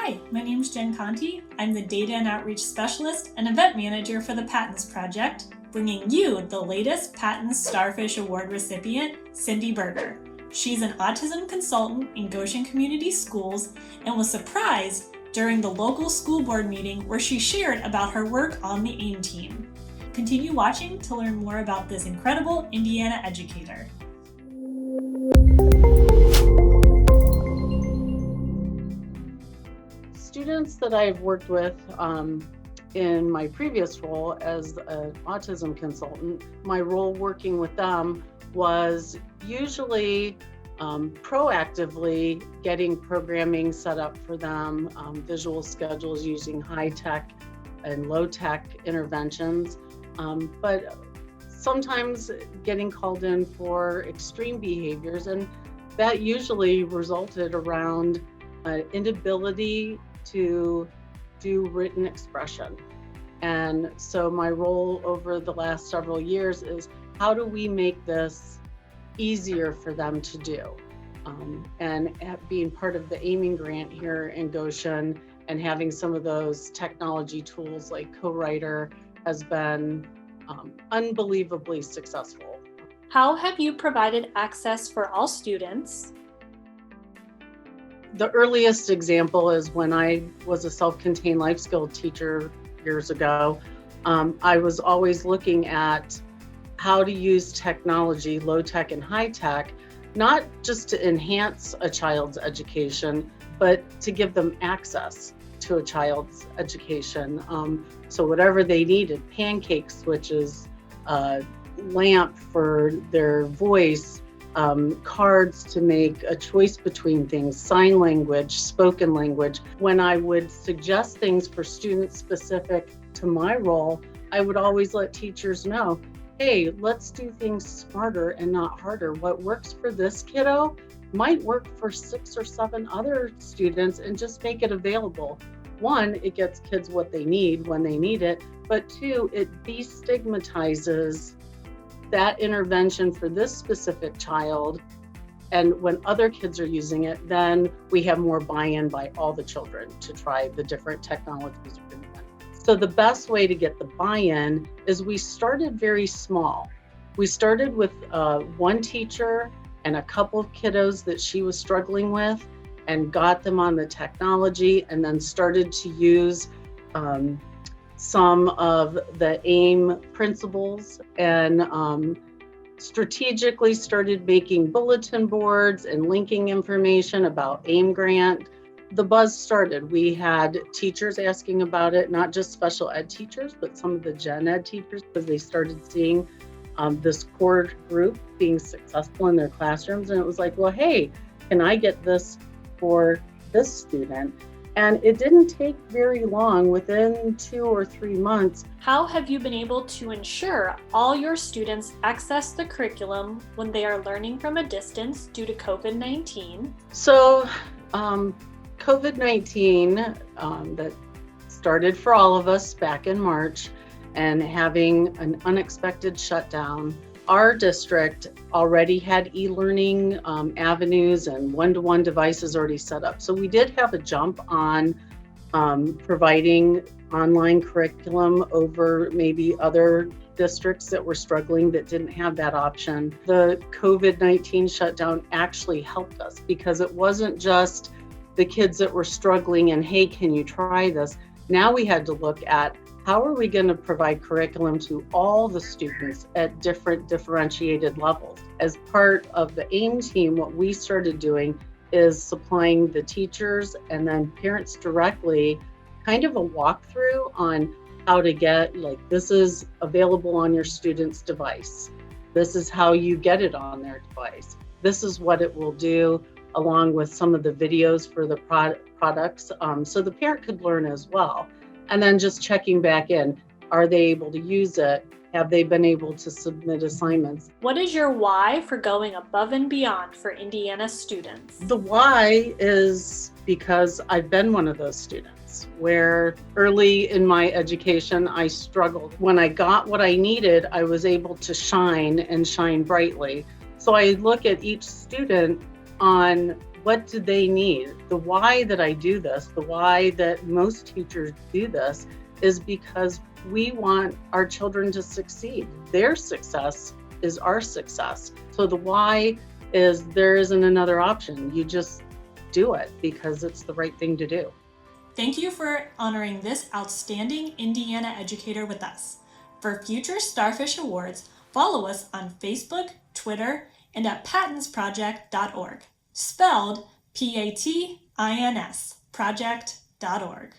Hi, my name is Jen Conti. I'm the Data and Outreach Specialist and Event Manager for the PATINS project, bringing you the latest PATINS Starfish Award recipient, Cindy Berger. She's an autism consultant in Goshen Community Schools and was surprised during the local school board meeting where she shared about her work on the AEM team. Continue watching to learn more about this incredible Indiana educator. Students that I've worked with in my previous role as an autism consultant, my role working with them was usually proactively getting programming set up for them, visual schedules using high-tech and low-tech interventions, but sometimes getting called in for extreme behaviors, and that usually resulted around inability to do written expression. And so my role over the last several years is how do we make this easier for them to do? And being part of the AEMing grant here in Goshen and having some of those technology tools like Co-Writer has been unbelievably successful. How have you provided access for all students? The earliest example is when I was a self-contained life skill teacher years ago. I was always looking at how to use technology, low tech and high tech, not just to enhance a child's education, but to give them access to a child's education. So whatever they needed, pancake switches, lamp for their voice, cards to make a choice between things, sign language, spoken language. When I would suggest things for students specific to my role, I would always let teachers know, hey, let's do things smarter and not harder. What works for this kiddo might work for 6 or 7 other students, and just make it available. 1, it gets kids what they need when they need it, but 2, it destigmatizes that intervention for this specific child. And when other kids are using it, then we have more buy-in by all the children to try the different technologies. So the best way to get the buy-in is we started very small. We started with 1 teacher and a couple of kiddos that she was struggling with, and got them on the technology, and then started to use some of the AEM principles, and strategically started making bulletin boards and linking information about AEM grant. The buzz started. We had teachers asking about it, not just special ed teachers, but some of the gen ed teachers, because they started seeing this core group being successful in their classrooms. And it was like, well, hey, can I get this for this student? And it didn't take very long, within 2 or 3 months. How have you been able to ensure all your students access the curriculum when they are learning from a distance due to COVID-19? So COVID-19 that started for all of us back in March, and having an unexpected shutdown. Our district already had e-learning avenues and one-to-one devices already set up. So we did have a jump on providing online curriculum over maybe other districts that were struggling that didn't have that option. The COVID-19 shutdown actually helped us, because it wasn't just the kids that were struggling and, hey, can you try this? Now we had to look at, how are we going to provide curriculum to all the students at different differentiated levels? As part of the AEM team, what we started doing is supplying the teachers and then parents directly kind of a walkthrough on how to get, like, this is available on your student's device. This is how you get it on their device. This is what it will do, along with some of the videos for the products, so the parent could learn as well. And then just checking back in, are they able to use it? Have they been able to submit assignments? What is your why for going above and beyond for Indiana students? The why is because I've been one of those students where early in my education, I struggled. When I got what I needed, I was able to shine and shine brightly. So I look at each student on what do they need? The why that I do this, the why that most teachers do this, is because we want our children to succeed. Their success is our success. So the why is there isn't another option. You just do it because it's the right thing to do. Thank you for honoring this outstanding Indiana educator with us. For future Starfish Awards, follow us on Facebook, Twitter, and at patinsproject.org, spelled PATINS, project.org.